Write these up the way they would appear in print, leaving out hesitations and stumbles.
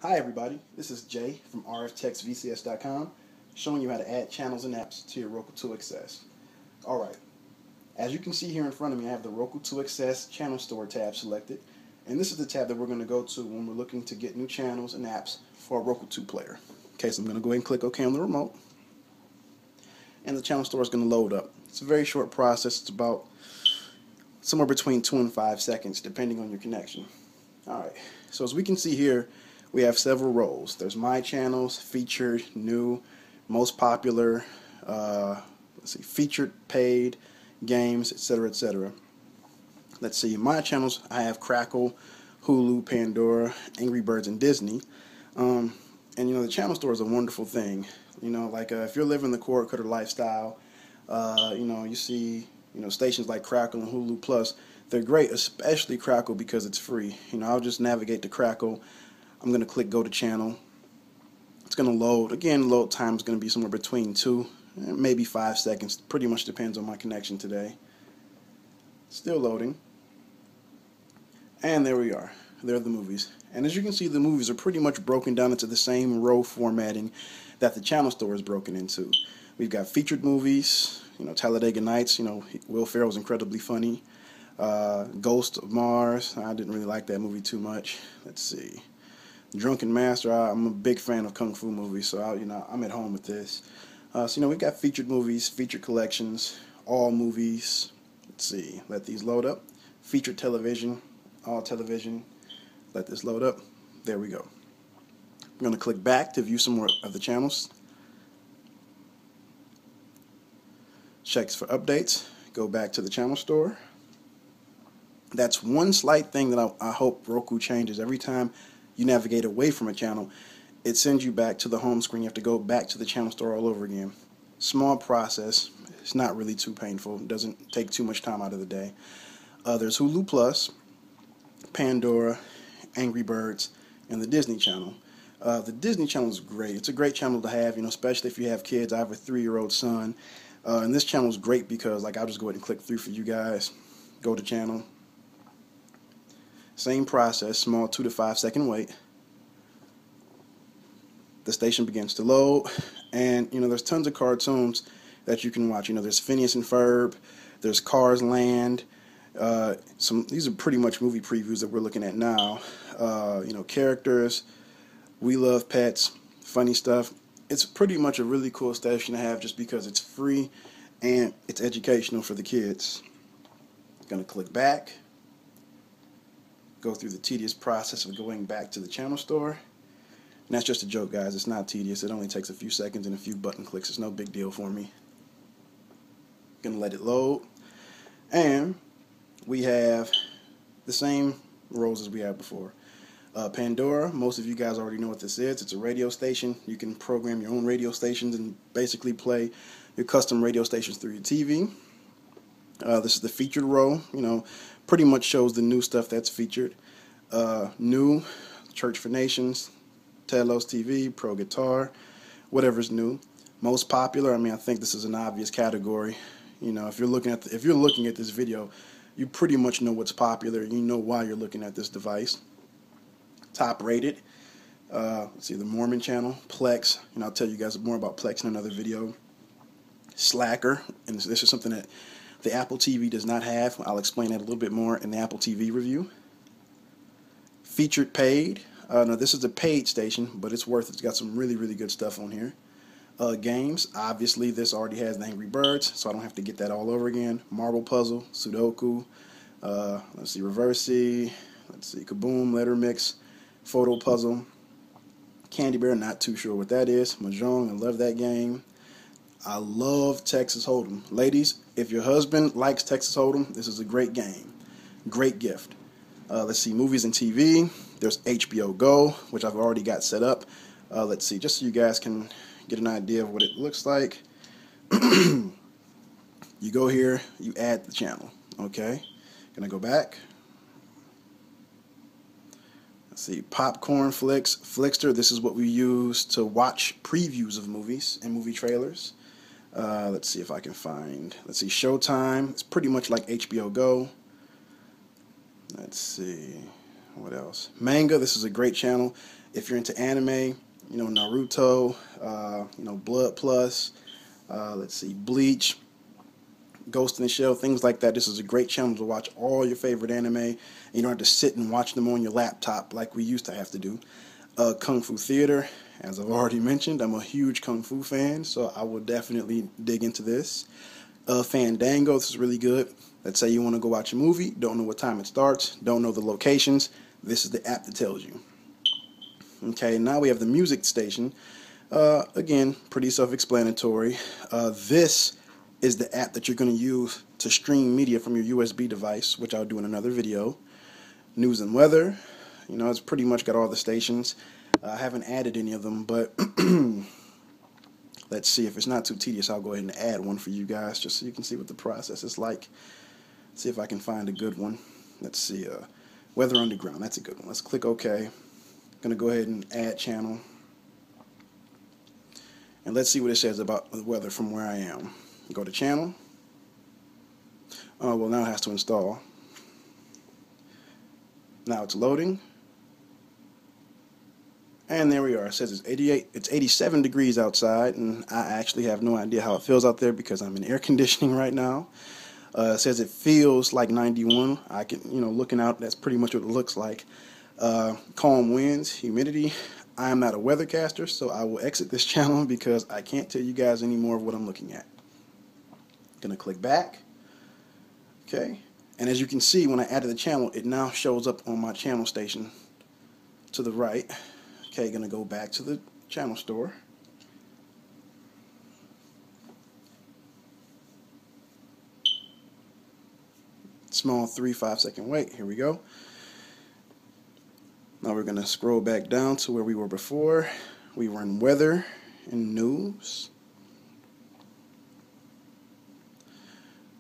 Hi everybody, this is Jay from rftextvcs.com showing you how to add channels and apps to your Roku 2 Access. Alright, as you can see here in front of me I have the Roku 2 Access Channel Store tab selected, and this is the tab that we're going to go to when we're looking to get new channels and apps for a Roku 2 player. Okay, so I'm going to go ahead and click OK on the remote, and the channel store is going to load up. It's a very short process. It's about somewhere between 2 and 5 seconds depending on your connection. Alright, so as we can see here, we have several rows. There's My Channels, Featured, New, Most Popular, Featured, Paid, Games, etc., etc. Let's see, My Channels, I have Crackle, Hulu, Pandora, Angry Birds, and Disney. And you know, the channel store is a wonderful thing. You know, like if you're living the cord cutter lifestyle, you know, you see, stations like Crackle and Hulu Plus. They're great, especially Crackle because it's free. You know, I'll just navigate to Crackle. I'm going to click Go to Channel. It's going to load. Again, load time is going to be somewhere between 2 and maybe 5 seconds. Pretty much depends on my connection today. Still loading. And there we are. There are the movies. And as you can see, the movies are pretty much broken down into the same row formatting that the channel store is broken into. We've got featured movies, Talladega Nights, Will Ferrell's incredibly funny. Ghost of Mars, I didn't really like that movie too much. Let's see. Drunken Master, I'm a big fan of Kung Fu movies, so I'm at home with this. So we've got featured movies, featured collections, all movies. Let's see, let these load up. Featured television, all television. Let this load up. There we go. I'm going to click back to view some more of the channels. Checks for updates. Go back to the channel store. That's one slight thing that I hope Roku changes. Every time you navigate away from a channel, it sends you back to the home screen. You have to go back to the channel store all over again. Small process. It's not really too painful. It doesn't take too much time out of the day. There's Hulu Plus, Pandora, Angry Birds, and the Disney Channel. The Disney Channel is great. It's a great channel to have, especially if you have kids. I have a 3-year-old son, and this channel is great because, I'll just go ahead and click through for you guys. Go to channel. Same process, small 2 to 5 second wait. The station begins to load, and there's tons of cartoons that you can watch. There's Phineas and Ferb, there's Cars Land. These are pretty much movie previews that we're looking at now. Characters, We Love Pets, funny stuff. It's pretty much a really cool station to have just because it's free and it's educational for the kids. Gonna click back. Go through the tedious process of going back to the channel store. And that's just a joke, guys. It's not tedious. It only takes a few seconds and a few button clicks. It's no big deal for me. Gonna let it load. And we have the same rows as we had before. Pandora, most of you guys already know what this is. It's a radio station. You can program your own radio stations and basically play your custom radio stations through your TV. This is the featured row. Pretty much shows the new stuff that's featured. New, Church for Nations, Telos TV, Pro Guitar, whatever's new. Most popular, I think this is an obvious category. If you're looking at this video, you pretty much know what's popular. You know why you're looking at this device. Top rated. Let's see, the Mormon channel, Plex. I'll tell you guys more about Plex in another video. Slacker, and this is something that the Apple TV does not have. I'll explain that a little bit more in the Apple TV review. Featured paid. Now this is a paid station, but it's worth it. It's got some really, really good stuff on here. Games. Obviously, this already has the Angry Birds, so I don't have to get that all over again. Marble Puzzle, Sudoku. Let's see, Reversi. Let's see, Kaboom, Letter Mix, Photo Puzzle. Candy Bear, not too sure what that is. Mahjong, I love that game. I love Texas Hold'em. Ladies, if your husband likes Texas Hold'em, this is a great game. Great gift. Let's see, movies and TV. There's HBO Go, which I've already got set up. Let's see, just so you guys can get an idea of what it looks like. You go here, you add the channel. Okay, gonna go back. Let's see, Popcorn Flicks, Flickster. This is what we use to watch previews of movies and movie trailers. Let's see if I can find. Let's see, Showtime. It's pretty much like HBO Go. Let's see. What else? Manga. This is a great channel. If you're into anime, Naruto, Blood Plus, let's see, Bleach, Ghost in the Shell, things like that. This is a great channel to watch all your favorite anime. And you don't have to sit and watch them on your laptop like we used to have to do. Kung Fu Theater, as I've already mentioned, I'm a huge Kung Fu fan, so I will definitely dig into this. Fandango, this is really good. Let's say you want to go watch a movie, don't know what time it starts, don't know the locations. This is the app that tells you. Okay, now we have the music station. Again, pretty self-explanatory. This is the app that you're going to use to stream media from your USB device, which I'll do in another video. News and weather, it's pretty much got all the stations. I haven't added any of them, but let's see. If it's not too tedious, I'll go ahead and add one for you guys, just so you can see what the process is like. See if I can find a good one. Let's see. Weather Underground, that's a good one. Let's click OK. Going to go ahead and add channel. And let's see what it says about the weather from where I am. Go to channel. Oh, well, now it has to install. Now it's loading. And there we are. It says it's 87 degrees outside, and I actually have no idea how it feels out there because I'm in air conditioning right now. It says it feels like 91. I can, looking out, that's pretty much what it looks like. Calm winds, humidity. I am not a weathercaster, so I will exit this channel because I can't tell you guys any more of what I'm looking at. Gonna click back. Okay, and as you can see, when I added the channel, it now shows up on my channel station to the right. Okay, gonna go back to the channel store. Small 3-5 second wait. Here we go. Now we're gonna scroll back down to where we were before. We were in weather and news.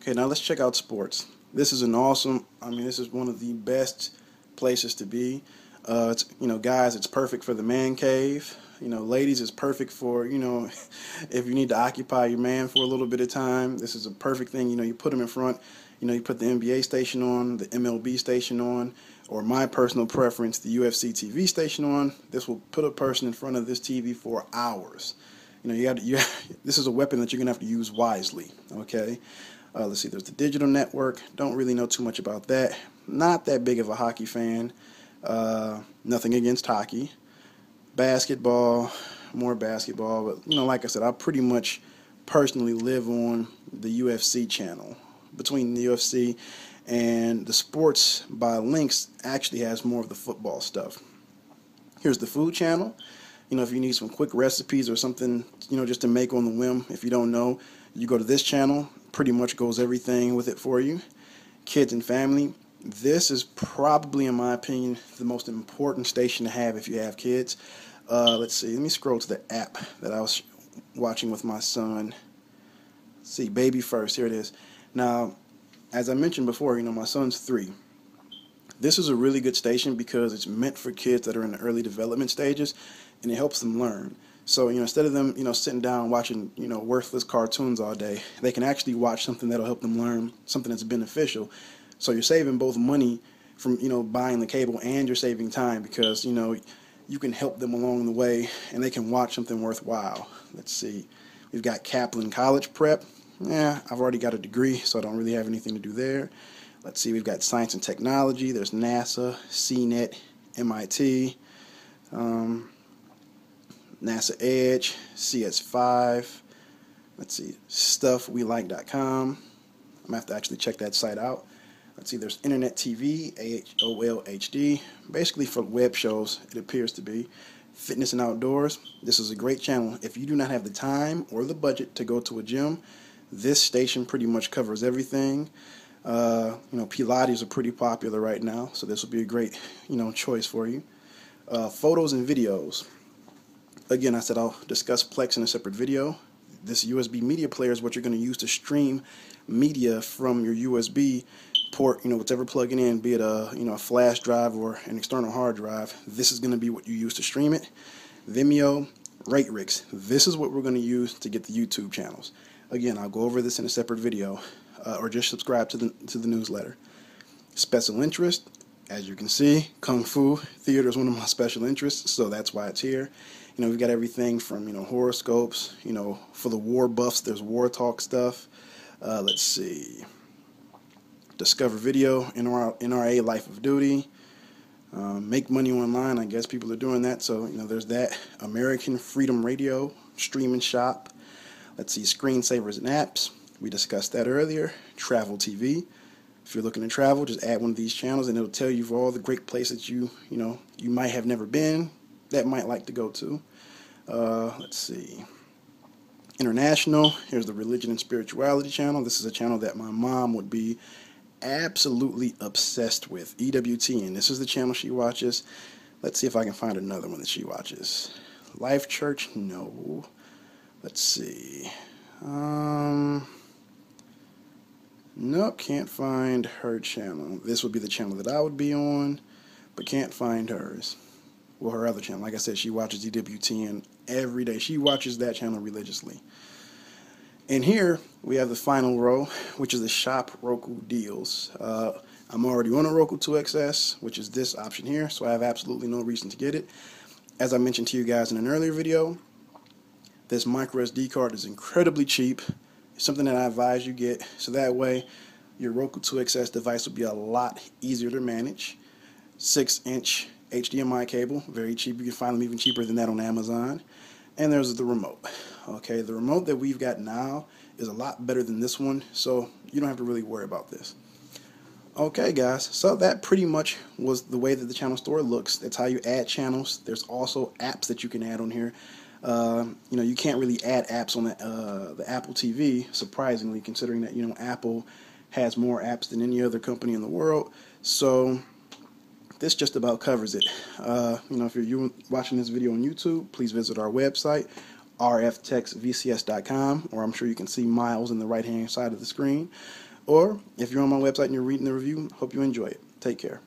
Okay, now let's check out sports. This is an awesome, this is one of the best places to be. It's, guys, it's perfect for the man cave. Ladies, it's perfect for, if you need to occupy your man for a little bit of time. This is a perfect thing. You put them in front. You put the NBA station on, the MLB station on, or my personal preference, the UFC TV station on. This will put a person in front of this TV for hours. This is a weapon that you're gonna have to use wisely. Okay. Let's see. There's the digital network. Don't really know too much about that. Not that big of a hockey fan. Nothing against hockey. Basketball, more basketball, but like I said, I pretty much personally live on the UFC channel. Between the UFC and the Sports by Links actually has more of the football stuff. Here's the food channel. If you need some quick recipes or something, just to make on the whim, if you don't know, you go to this channel. Pretty much goes everything with it for you. Kids and family. This is probably, in my opinion, the most important station to have if you have kids. Let's see. Let me scroll to the app that I was watching with my son. Let's see, Baby First. Here it is. Now, as I mentioned before, my son's 3. This is a really good station because it's meant for kids that are in the early development stages, and it helps them learn. So, instead of them, sitting down watching, worthless cartoons all day, they can actually watch something that'll help them learn, something that's beneficial. So you're saving both money from, buying the cable, and you're saving time because, you can help them along the way, and they can watch something worthwhile. Let's see. We've got Kaplan College Prep. Yeah, I've already got a degree, so I don't really have anything to do there. Let's see. We've got Science and Technology. There's NASA, CNET, MIT. NASA Edge, CS5, let's see, StuffWeLike.com. I'm going to have to actually check that site out. Let's see, there's Internet TV, AHOL HD, basically for web shows, it appears to be. Fitness and Outdoors, this is a great channel. If you do not have the time or the budget to go to a gym, this station pretty much covers everything. Pilates are pretty popular right now, so this will be a great, choice for you. Photos and videos. Again, I said I'll discuss Plex in a separate video. This USB media player is what you're going to use to stream media from your USB port, whatever plugging in, be it a flash drive or an external hard drive. This is going to be what you use to stream it. Vimeo, RateRix. This is what we're going to use to get the YouTube channels. Again, I'll go over this in a separate video, or just subscribe to the newsletter. Special interest, As you can see, Kung Fu theater is one of my special interests, so that's why it's here. We've got everything from, horoscopes, for the war buffs, there's war talk stuff. Let's see. Discover Video, NRA Life of Duty. Make money online, I guess people are doing that, so, there's that. American Freedom Radio, Stream and Shop. Let's see, Screensavers and Apps. We discussed that earlier. Travel TV. If you're looking to travel, just add one of these channels and it'll tell you for all the great places you might have never been, that might like to go to. Let's see. International, here's the Religion and Spirituality channel. This is a channel that my mom would be absolutely obsessed with. EWTN, this is the channel she watches. Let's see if I can find another one that she watches. Life Church, no. Let's see. Nope, can't find her channel. This would be the channel that I would be on, but can't find hers. Well, her other channel. Like I said, she watches EWTN every day. She watches that channel religiously. And here we have the final row, which is the Shop Roku deals. I'm already on a Roku 2XS, which is this option here, so I have absolutely no reason to get it. As I mentioned to you guys in an earlier video, this micro SD card is incredibly cheap. It's something that I advise you get, so that way your Roku 2XS device will be a lot easier to manage. 6-inch HDMI cable, very cheap. You can find them even cheaper than that on Amazon. And there's the remote. Okay, the remote that we've got now is a lot better than this one, so you don't have to really worry about this. Okay, guys, so that pretty much was the way that the channel store looks. That's how you add channels. There's also apps that you can add on here. You can't really add apps on the Apple TV, surprisingly, considering that, Apple has more apps than any other company in the world. So this just about covers it. If you're watching this video on YouTube, please visit our website, rftexvcs.com, or I'm sure you can see Miles in the right-hand side of the screen. Or if you're on my website and you're reading the review, hope you enjoy it. Take care.